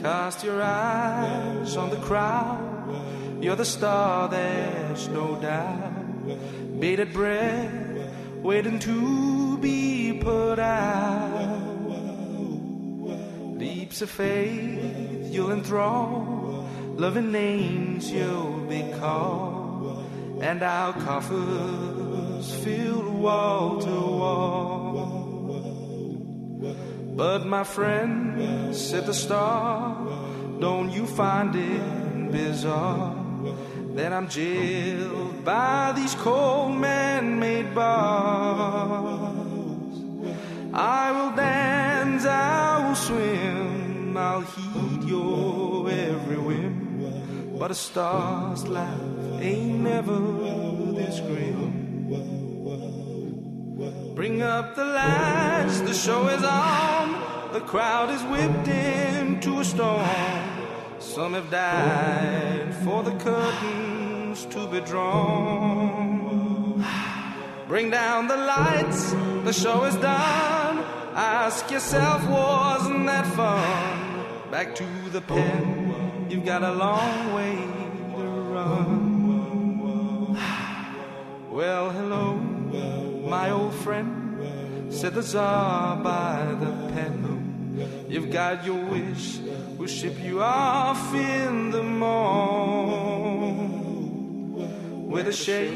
Cast your eyes on the crowd. You're the star, there's no doubt. Bated breath, waiting to be put out. Leaps of faith you'll enthrall, loving names you'll be called, and our coffers filled wall to wall. But my friend, said the star, don't you find it bizarre that I'm jailed by these cold man-made bars? I will dance, I will swim, I'll heed your every whim, but a star's laugh ain't never this grim. Bring up the lights, the show is on, the crowd is whipped into a storm. Some have died for the curtains to be drawn. Bring down the lights, the show is done. Ask yourself, wasn't that fun? Back to the pen, you've got a long way to run. Well, hello, my old friend, said the Tsar by the pen. You've got your wish, we'll ship you off in the morn. With a shake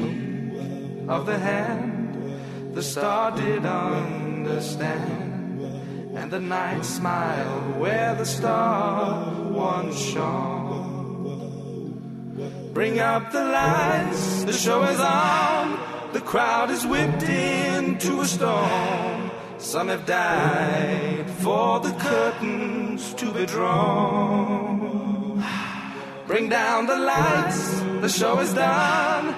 of the hand, the star did understand, and the night smiled where the star once shone. Bring up the lights, the show is on, the crowd is whipped into a storm. Some have died for the curtains to be drawn. Bring down the lights, the show is done.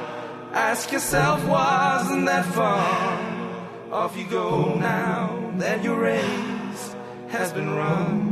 Ask yourself, wasn't that fun? Off you go now that your race has been run.